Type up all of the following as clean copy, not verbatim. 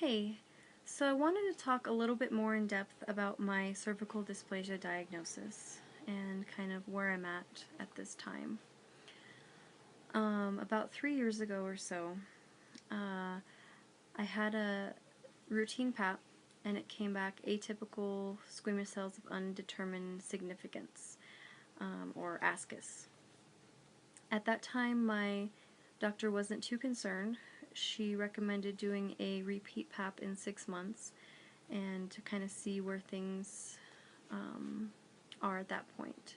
Hey, so I wanted to talk a little bit more in depth about my cervical dysplasia diagnosis and kind of where I'm at this time. About 3 years ago or so, I had a routine PAP and it came back atypical squamous cells of undetermined significance, or ASCUS. At that time, my doctor wasn't too concerned. She recommended doing a repeat PAP in 6 months and to kind of see where things are at that point.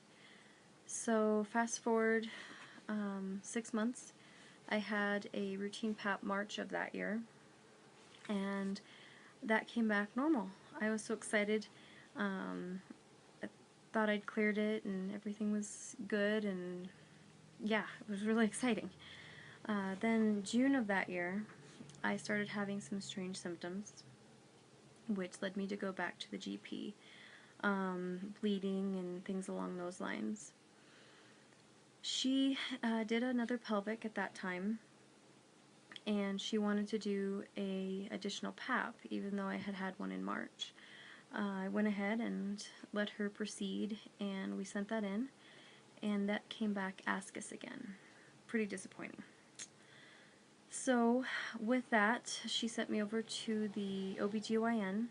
So fast forward 6 months, I had a routine PAP March of that year, and that came back normal. I was so excited. I thought I'd cleared it and everything was good, and yeah, it was really exciting. Then June of that year, I started having some strange symptoms, which led me to go back to the GP, bleeding and things along those lines. She did another pelvic at that time, and she wanted to do a additional PAP, even though I had had one in March. I went ahead and let her proceed, and we sent that in, and that came back ASCUS again. Pretty disappointing. So with that, she sent me over to the OBGYN,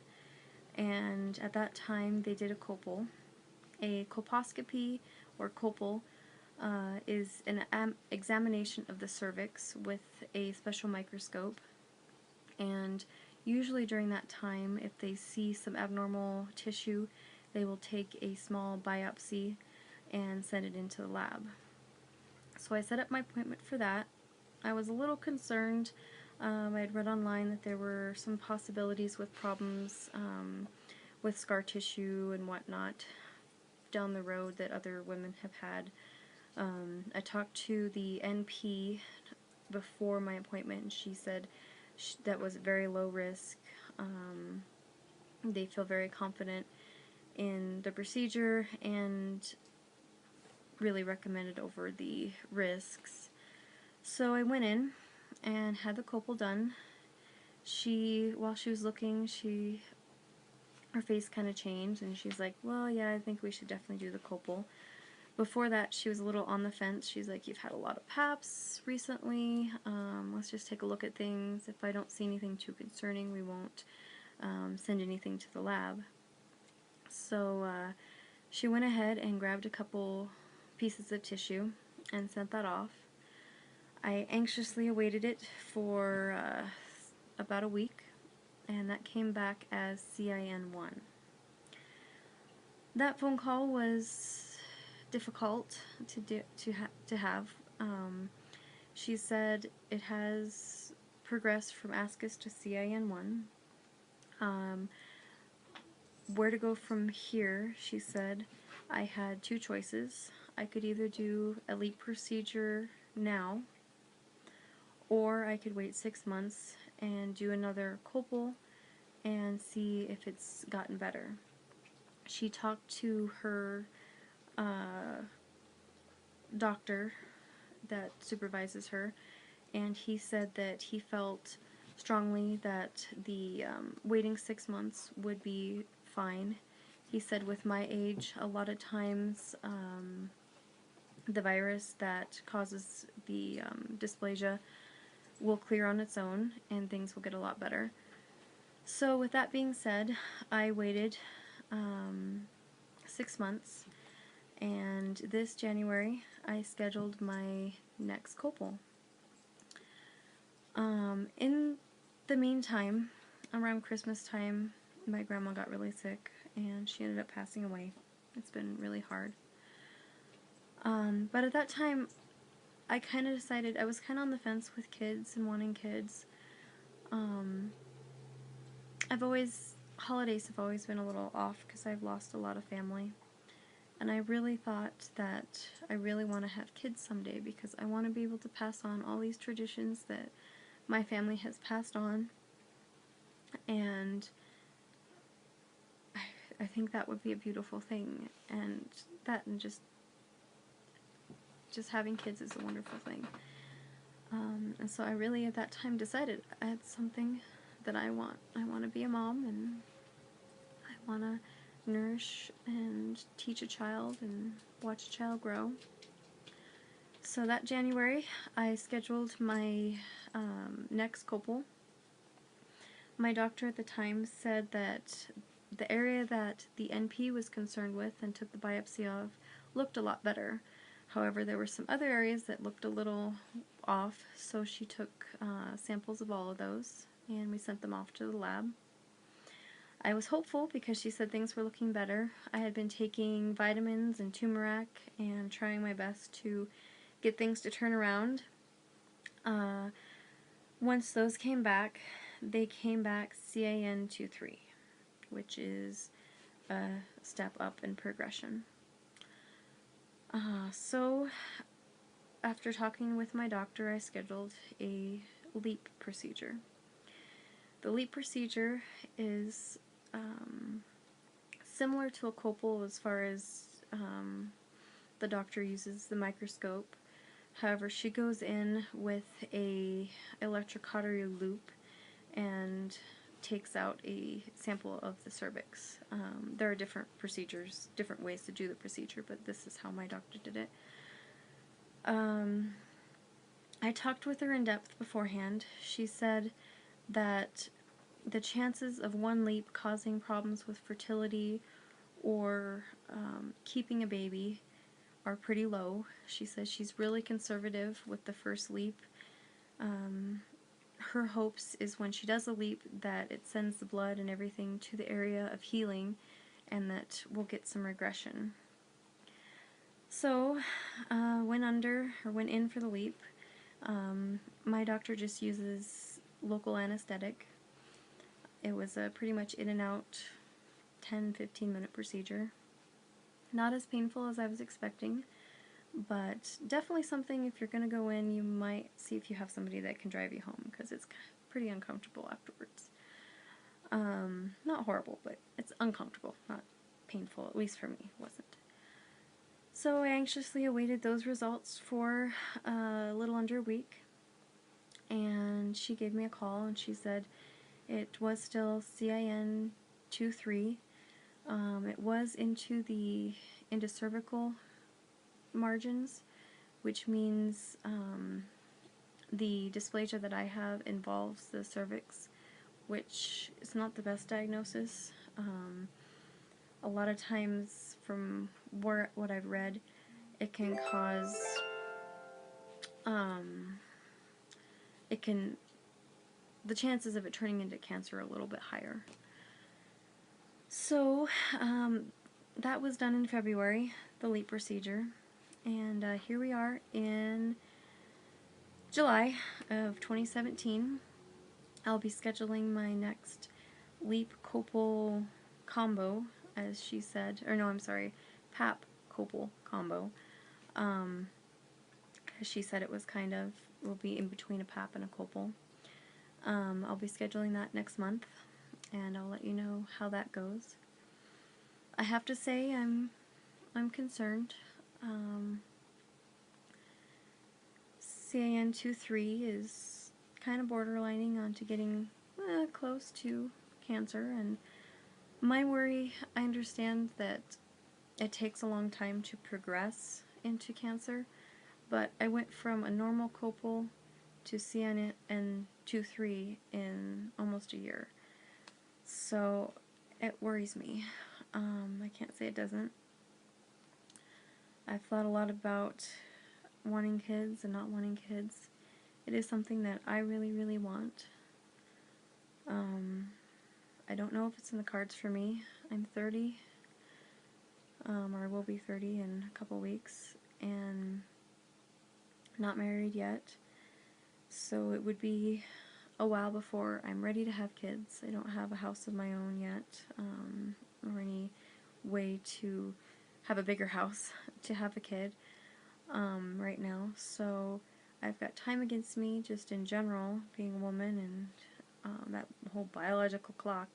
and at that time they did a colpal. A colposcopy, or colpal, is an examination of the cervix with a special microscope, and usually during that time, if they see some abnormal tissue, they will take a small biopsy and send it into the lab. So I set up my appointment for that. I was a little concerned. I had read online that there were some possibilities with problems with scar tissue and whatnot down the road that other women have had. I talked to the NP before my appointment, and she said that was very low risk. They feel very confident in the procedure and really recommended over the risks. So I went in and had the colpal done. While she was looking, her face kind of changed, and she's like, well, yeah, I think we should definitely do the colpal. Before that, she was a little on the fence. She's like, you've had a lot of PAPs recently. Let's just take a look at things. If I don't see anything too concerning, we won't send anything to the lab. So she went ahead and grabbed a couple pieces of tissue and sent that off. I anxiously awaited it for about a week, and that came back as CIN1. That phone call was difficult to have. She said it has progressed from ASCUS to CIN1. Where to go from here, she said. I had two choices. I could either do a LEAP procedure now, or I could wait 6 months and do another colpal and see if it's gotten better. She talked to her doctor that supervises her, and he said that he felt strongly that the waiting 6 months would be fine. He said with my age, a lot of times the virus that causes the dysplasia will clear on its own and things will get a lot better. So with that being said, I waited 6 months, and this January I scheduled my next colpal. In the meantime, around Christmas time, my grandma got really sick and she ended up passing away. It's been really hard. But at that time, I kind of decided, I was kind of on the fence with kids and wanting kids. Holidays have always been a little off because I've lost a lot of family. And I really thought that I really want to have kids someday because I want to be able to pass on all these traditions that my family has passed on. And I think that would be a beautiful thing. And just having kids is a wonderful thing. And so I really at that time decided I had something that I want. I want to be a mom, and I want to nourish and teach a child and watch a child grow. So that January, I scheduled my next copal. My doctor at the time said that the area that the NP was concerned with and took the biopsy of looked a lot better. However, there were some other areas that looked a little off, so she took samples of all of those, and we sent them off to the lab. I was hopeful because she said things were looking better. I had been taking vitamins and turmeric and trying my best to get things to turn around. Once those came back, they came back CAN 2-3, which is a step up in progression. So after talking with my doctor, I scheduled a LEAP procedure. The LEAP procedure is similar to a copal as far as the doctor uses the microscope. However, she goes in with a electrocautery loop and takes out a sample of the cervix. There are different procedures, different ways to do the procedure, but this is how my doctor did it. I talked with her in depth beforehand. She said that the chances of one LEAP causing problems with fertility or keeping a baby are pretty low. She says she's really conservative with the first LEAP. Her hopes is when she does a LEAP that it sends the blood and everything to the area of healing and that we'll get some regression. So, went in for the LEAP. My doctor just uses local anesthetic. It was a pretty much in and out 10-15 minute procedure. Not as painful as I was expecting, but definitely something, if you're going to go in, you might see if you have somebody that can drive you home, because it's pretty uncomfortable afterwards. Not horrible, but it's uncomfortable, not painful, at least for me, it wasn't. So I anxiously awaited those results for a little under a week, and she gave me a call and she said it was still CIN 2-3. It was into cervical margins, which means the dysplasia that I have involves the cervix, which is not the best diagnosis. A lot of times, from what I've read, it can cause the chances of it turning into cancer are a little bit higher. So that was done in February, the LEAP procedure, and here we are in July of 2017. I'll be scheduling my next LEAP copal combo, as she said, or no, I'm sorry, PAP copal combo. As she said, it was will be in between a PAP and a copal. I'll be scheduling that next month, and I'll let you know how that goes. I have to say I'm concerned. CIN 2-3 is kind of borderlining onto getting close to cancer, and my worry, I understand that it takes a long time to progress into cancer, but I went from a normal copal to CIN 2-3 in almost a year. So it worries me. I can't say it doesn't. I've thought a lot about wanting kids and not wanting kids. It is something that I really, really want. I don't know if it's in the cards for me. I'm 30, or will be 30 in a couple weeks, and not married yet. So it would be a while before I'm ready to have kids. I don't have a house of my own yet, or any way to have a bigger house to have a kid right now. So I've got time against me just in general, being a woman, and that whole biological clock,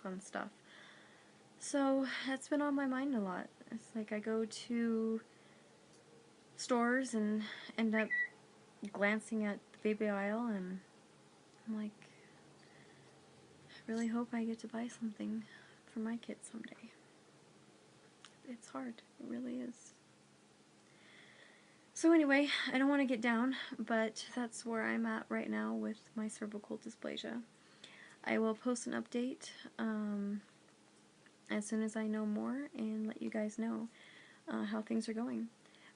fun stuff. So that's been on my mind a lot. It's like I go to stores and end up glancing at the baby aisle, and I'm like, really hope I get to buy something for my kids someday. It's hard. It really is. So anyway, I don't want to get down, but that's where I'm at right now with my cervical dysplasia. I will post an update as soon as I know more and let you guys know how things are going.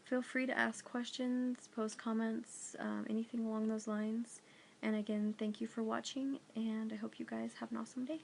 Feel free to ask questions, post comments, anything along those lines. And again, thank you for watching, and I hope you guys have an awesome day.